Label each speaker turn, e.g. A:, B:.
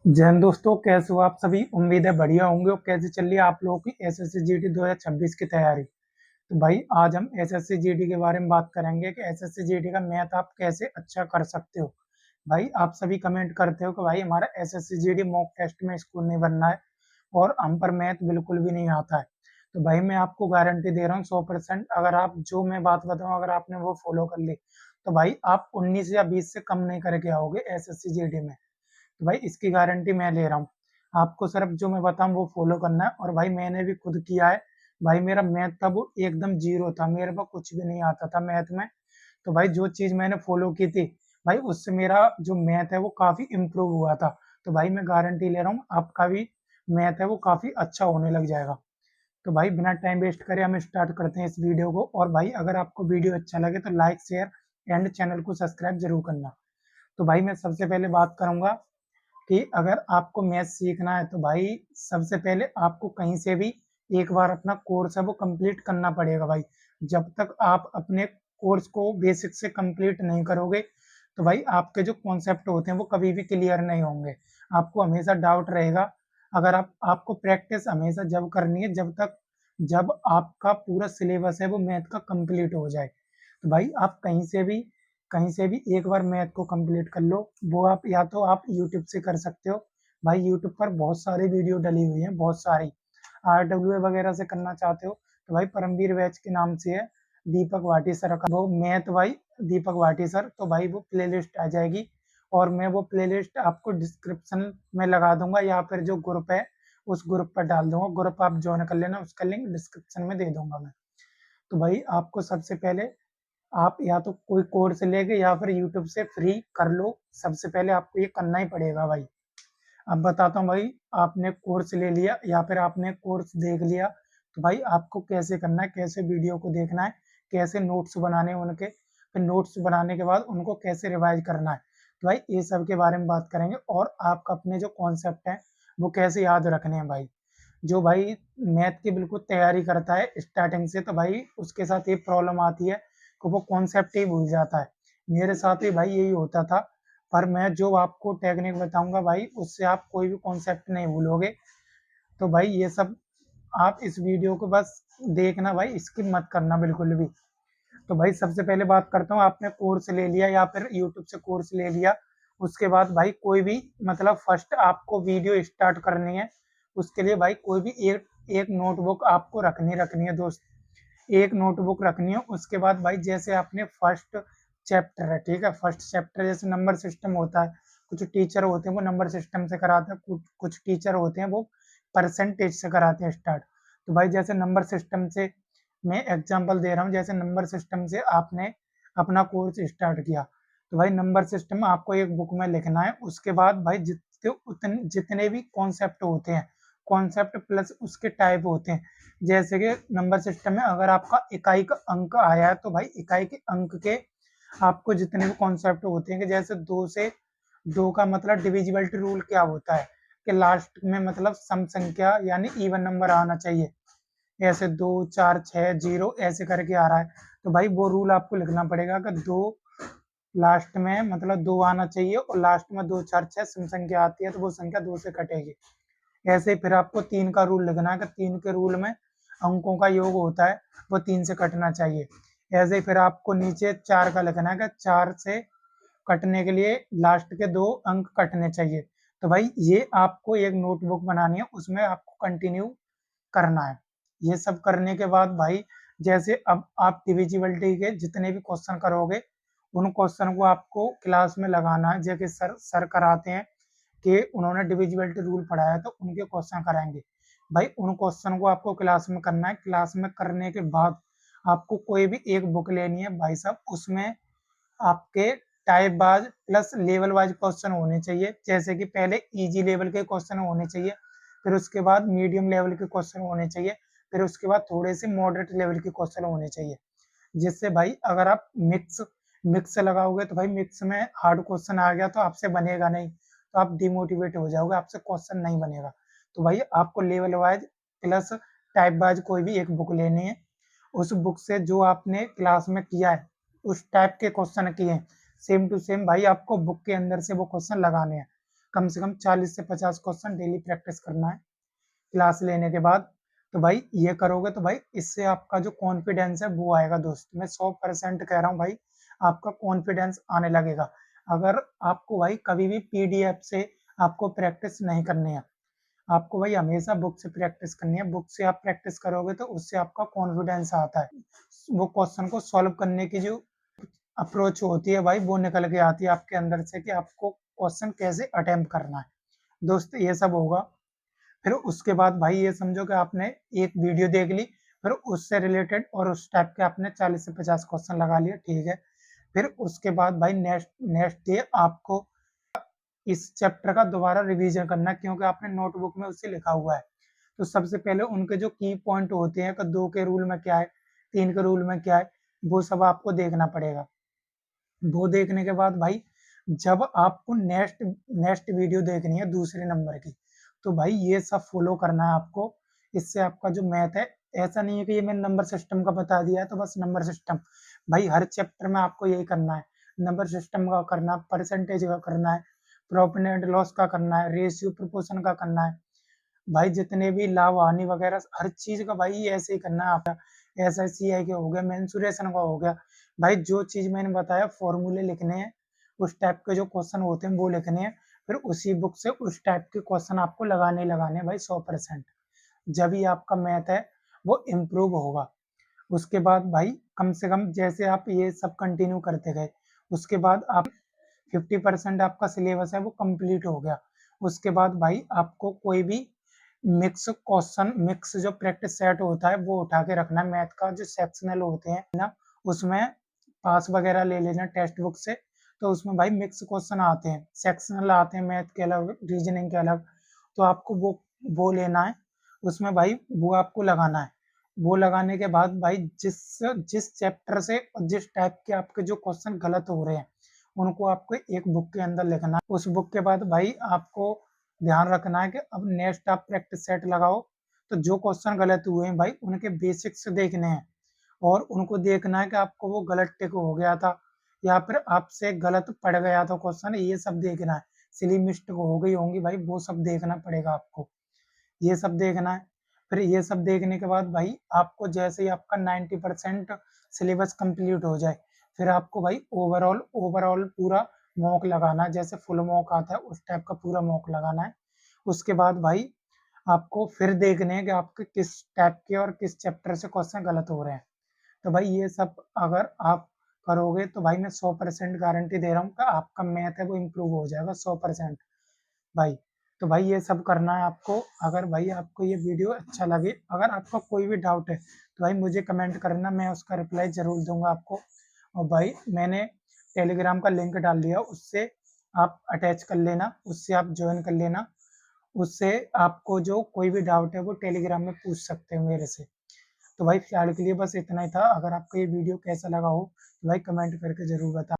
A: जय हिंद दोस्तों, कैसे हो आप सभी। उम्मीद है बढ़िया होंगे। और कैसे चल रही है आप लोगों की एसएससी जीडी 2026 की तैयारी। तो भाई आज हम एसएससी जीडी के बारे में बात करेंगे कि एसएससी जीडी का मैथ आप कैसे अच्छा कर सकते हो। भाई आप सभी कमेंट करते हो कि भाई हमारा एसएससी जीडी मॉक टेस्ट में स्कोर नहीं बनना है और हम पर मैथ बिल्कुल भी नहीं आता है। तो भाई मैं आपको गारंटी दे रहा हूँ 100%, अगर आप जो मैं बात बताऊँ अगर आपने वो फॉलो कर ली तो भाई आप 19 या 20 से कम नहीं करके आओगे एसएससी जीडी में। तो भाई इसकी गारंटी मैं ले रहा हूँ। आपको सिर्फ जो मैं बताऊँ वो फॉलो करना है। और भाई मैंने भी खुद किया है। भाई मेरा मैथ था वो एकदम जीरो था, मेरे को कुछ भी नहीं आता था मैथ में। तो भाई जो चीज मैंने फॉलो की थी भाई उससे मेरा जो मैथ है वो काफी इम्प्रूव हुआ था। तो भाई मैं गारंटी ले रहा हूँ आपका भी मैथ है वो काफी अच्छा होने लग जाएगा। तो भाई बिना टाइम वेस्ट करे हम स्टार्ट करते हैं इस वीडियो को। और भाई अगर आपको वीडियो अच्छा लगे तो लाइक शेयर एंड चैनल को सब्सक्राइब जरूर करना। तो भाई मैं सबसे पहले बात करूंगा कि अगर आपको मैथ सीखना है तो भाई सबसे पहले आपको कहीं से भी एक बार अपना कोर्स है वो कंप्लीट करना पड़ेगा भाई। जब तक आप अपने कोर्स को बेसिक से कंप्लीट नहीं करोगे तो भाई आपके जो कॉन्सेप्ट होते हैं वो कभी भी क्लियर नहीं होंगे। आपको हमेशा डाउट रहेगा। अगर आपको प्रैक्टिस हमेशा जब करनी है जब आपका पूरा सिलेबस है वो मैथ का कंप्लीट हो जाए। तो भाई आप कहीं से भी एक बार मैथ को कंप्लीट कर लो। वो आप या तो आप यूट्यूब से कर सकते हो। भाई यूट्यूब पर बहुत सारी वीडियो डली हुई हैं, बहुत सारी। RWA वगैरह से करना चाहते हो तो भाई परमवीर बैच के नाम से है, दीपक भाटी सर का वो मैथ भाई। दीपक भाटी सर, तो भाई वो प्लेलिस्ट आ जाएगी और मैं वो प्लेलिस्ट आपको डिस्क्रिप्शन में लगा दूंगा या फिर जो ग्रुप है उस ग्रुप पर डाल दूंगा। ग्रुप आप ज्वाइन कर लेना, उसका लिंक डिस्क्रिप्शन में दे दूंगा मैं। तो भाई आपको सबसे पहले आप या तो कोई कोर्स लेके या फिर यूट्यूब से फ्री कर लो। सबसे पहले आपको ये करना ही पड़ेगा भाई। अब बताता हूँ भाई, आपने कोर्स ले लिया या फिर आपने कोर्स देख लिया तो भाई आपको कैसे करना है, कैसे वीडियो को देखना है, कैसे नोट्स बनाने हैं उनके, फिर नोट्स बनाने के बाद उनको कैसे रिवाइज करना है। तो भाई ये सब के बारे में बात करेंगे और आपका अपने जो कॉन्सेप्ट है वो कैसे याद रखने हैं भाई। जो भाई मैथ की बिल्कुल तैयारी करता है स्टार्टिंग से तो भाई उसके साथ ये प्रॉब्लम आती है कि वो कॉन्सेप्ट ही भूल जाता है। मेरे साथ भी भाई यही होता था। पर मैं जो आपको टेक्निक बताऊंगा भाई उससे आप कोई भी कॉन्सेप्ट नहीं भूलोगे। तो भाई ये सब आप इस वीडियो को बस देखना भाई, स्किप मत करना बिल्कुल भी। तो भाई सबसे पहले बात करता हूँ, आपने कोर्स ले लिया या फिर यूट्यूब से कोर्स ले लिया। उसके बाद भाई कोई भी मतलब फर्स्ट आपको वीडियो स्टार्ट करनी है। उसके लिए भाई कोई भी एक एक नोटबुक आपको रखनी है दोस्त। एक नोटबुक रखनी है। उसके बाद भाई जैसे आपने फर्स्ट चैप्टर है, ठीक है, फर्स्ट चैप्टर जैसे नंबर सिस्टम होता है। कुछ टीचर होते हैं वो नंबर सिस्टम से कराते हैं, कुछ टीचर होते हैं वो परसेंटेज से कराते हैं स्टार्ट। तो भाई जैसे नंबर सिस्टम से मैं एग्जांपल दे रहा हूँ, जैसे नंबर सिस्टम से आपने अपना कोर्स स्टार्ट किया तो भाई नंबर सिस्टम आपको एक बुक में लिखना है। उसके बाद भाई जितने भी कॉन्सेप्ट होते हैं, कॉन्सेप्ट प्लस उसके टाइप होते हैं। जैसे कि नंबर सिस्टम में अगर आपका इकाई का अंक आया है तो भाई इकाई के अंक के आपको जितने भी कॉन्सेप्ट होते हैं कि जैसे दो का मतलब डिविजिबिलिटी रूल क्या होता है कि लास्ट में मतलब सम संख्या यानी इवन नंबर आना चाहिए। ऐसे 2 4 6 0 ऐसे करके आ रहा है तो भाई वो रूल आपको लिखना पड़ेगा कि दो लास्ट में मतलब दो आना चाहिए और लास्ट में 2 4 6 सम संख्या आती है तो वो संख्या दो से कटेगी। ऐसे ही फिर आपको 3 का रूल लिखना है कि 3 के रूल में अंकों का योग होता है वो 3 से कटना चाहिए। ऐसे ही फिर आपको नीचे 4 का लिखना है कि 4 से कटने के लिए लास्ट के 2 अंक कटने चाहिए। तो भाई ये आपको एक नोटबुक बनानी है, उसमें आपको कंटिन्यू करना है। ये सब करने के बाद भाई जैसे अब आप डिविजिबिलिटी के जितने भी क्वेश्चन करोगे उन क्वेश्चन को आपको क्लास में लगाना है। जैसे सर कराते हैं कि उन्होंने डिविजिबिलिटी रूल पढ़ाया तो उनके क्वेश्चन कराएंगे। भाई उन क्वेश्चन को आपको क्लास में करना है। क्लास में करने के बाद आपको कोई भी एक बुक लेनी है भाई साहब, उसमें आपके type wise plus level wise question होने चाहिए। जैसे कि पहले इजी लेवल के क्वेश्चन होने चाहिए, फिर उसके बाद मीडियम लेवल के क्वेश्चन होने चाहिए, फिर उसके बाद थोड़े से मॉडरेट लेवल के क्वेश्चन होने चाहिए। जिससे भाई अगर आप मिक्स मिक्स लगाओगे तो भाई मिक्स में हार्ड क्वेश्चन आ गया तो आपसे बनेगा नहीं, तो आप डिमोटिवेट हो जाओगे, आपसे क्वेश्चन नहीं बनेगा। तो भाई आपको level wise plus type wise कोई भी एक बुक लेनी है। उस बुक से जो आपने क्लास में किया है उस टाइप के क्वेश्चन किए हैं सेम टू सेम भाई आपको बुक के अंदर से वो क्वेश्चन लगाने हैं। कम से कम 40 से 50 क्वेश्चन डेली प्रैक्टिस करना है क्लास लेने के बाद। तो भाई ये करोगे तो भाई इससे आपका जो कॉन्फिडेंस है वो आएगा दोस्त। मैं 100% कह रहा हूँ भाई, आपका कॉन्फिडेंस आने लगेगा। अगर आपको भाई कभी भी पीडीएफ से आपको प्रैक्टिस नहीं करनी है, आपको भाई हमेशा बुक से प्रैक्टिस करनी है। बुक से आप प्रैक्टिस करोगे तो उससे आपका कॉन्फिडेंस आता है। वो क्वेश्चन को सॉल्व करने की जो अप्रोच होती है भाई, वो निकल के आती है आपके अंदर से कि आपको क्वेश्चन कैसे अटेम्प्ट करना है। दोस्त ये सब होगा। फिर उसके बाद भाई ये समझो कि आपने एक वीडियो देख ली, फिर उससे रिलेटेड और उस टाइप के आपने 40 से 50 क्वेश्चन लगा लिए, ठीक है। फिर उसके बाद भाई नेक्स्ट नेक्स्ट डे आपको इस चैप्टर का दोबारा रिवीजन करना है, क्योंकि आपने नोटबुक में उससे लिखा हुआ है। तो सबसे पहले उनके जो की पॉइंट होते हैं कि 2 के रूल में क्या है, 3 के रूल में क्या है, वो सब आपको देखना पड़ेगा। वो देखने के बाद भाई जब आपको नेक्स्ट नेक्स्ट वीडियो देखनी है दूसरे नंबर की, तो भाई ये सब फॉलो करना है आपको। इससे आपका जो मैथ है, ऐसा नहीं है कि ये मैंने नंबर सिस्टम का बता दिया है तो बस नंबर सिस्टम। भाई हर चैप्टर में आपको यही करना है। नंबर सिस्टम का करना, परसेंटेज का करना है, प्रॉफिट एंड लॉस का करना है, रेशियो प्रोपोर्शन का करना है। भाई जितने भी लाभ हानि वगैरह हर चीज का भाई ऐसे ही करना है आपका। एसएससीआई के हो गया, मेंसुरेशन का हो गया। भाई जो चीज मैंने बताया फॉर्मूले लिखने हैं, उस टाइप के जो क्वेश्चन होते हैं वो लिखने हैं। फिर उसी बुक से उस टाइप के क्वेश्चन आपको लगाने ही लगाने हैं भाई 100%। जब ही आपका मैथ है वो इम्प्रूव होगा। उसके बाद भाई कम से कम जैसे आप ये सब कंटिन्यू करते गए, उसके बाद आप 50% आपका सिलेबस है वो कंप्लीट हो गया। उसके बाद भाई आपको कोई भी मिक्स क्वेश्चन, मिक्स जो प्रैक्टिस सेट होता है वो उठा के रखना है। मैथ का जो सेक्शनल होते हैं ना, उसमें पास वगैरह ले लेना टेक्स्ट बुक से। तो उसमें भाई मिक्स क्वेश्चन आते हैं, सेक्शनल आते हैं, मैथ के अलग, रीजनिंग के अलग। तो आपको वो लेना है। उसमें भाई वो आपको लगाना है। वो लगाने के बाद भाई जिस जिस चैप्टर से और जिस टाइप के आपके जो क्वेश्चन गलत हो रहे हैं, उनको आपको एक बुक के अंदर लिखना है। उस बुक के बाद भाई आपको ध्यान रखना है कि अब नेक्स्ट आप प्रैक्टिस सेट लगाओ, तो जो क्वेश्चन गलत हुए हैं भाई उनके बेसिक्स देखने हैं। और उनको देखना है कि आपको वो गलत टिक हो गया था या फिर आपसे गलत पड़ गया था क्वेश्चन, ये सब देखना है। सिली मिस्टेक हो गई होंगी भाई, वो सब देखना पड़ेगा आपको। ये सब देखना है। फिर ये सब देखने के बाद भाई आपको जैसे ही आपका 90% सिलेबस कंप्लीट हो जाए, फिर आपको भाई ओवरऑल ओवरऑल पूरा मॉक लगाना है। जैसे फुल मॉक आता है उस टाइप का पूरा मॉक लगाना है। उसके बाद भाई आपको फिर देखने हैं कि आपके किस टाइप के और किस चैप्टर से क्वेश्चन गलत हो रहे हैं। तो भाई ये सब अगर आप करोगे तो भाई मैं 100% गारंटी दे रहा हूँ कि आपका मैथ है वो इम्प्रूव हो जाएगा 100% भाई। तो भाई ये सब करना है आपको। अगर भाई आपको ये वीडियो अच्छा लगे, अगर आपका कोई भी डाउट है तो भाई मुझे कमेंट करना, मैं उसका रिप्लाई ज़रूर दूंगा आपको। और भाई मैंने टेलीग्राम का लिंक डाल दिया, उससे आप अटैच कर लेना, उससे आप ज्वाइन कर लेना। उससे आपको जो कोई भी डाउट है वो टेलीग्राम में पूछ सकते हो मेरे से। तो भाई फिलहाल के लिए बस इतना ही था। अगर आपको ये वीडियो कैसा लगा हो तो भाई कमेंट करके ज़रूर बताएं।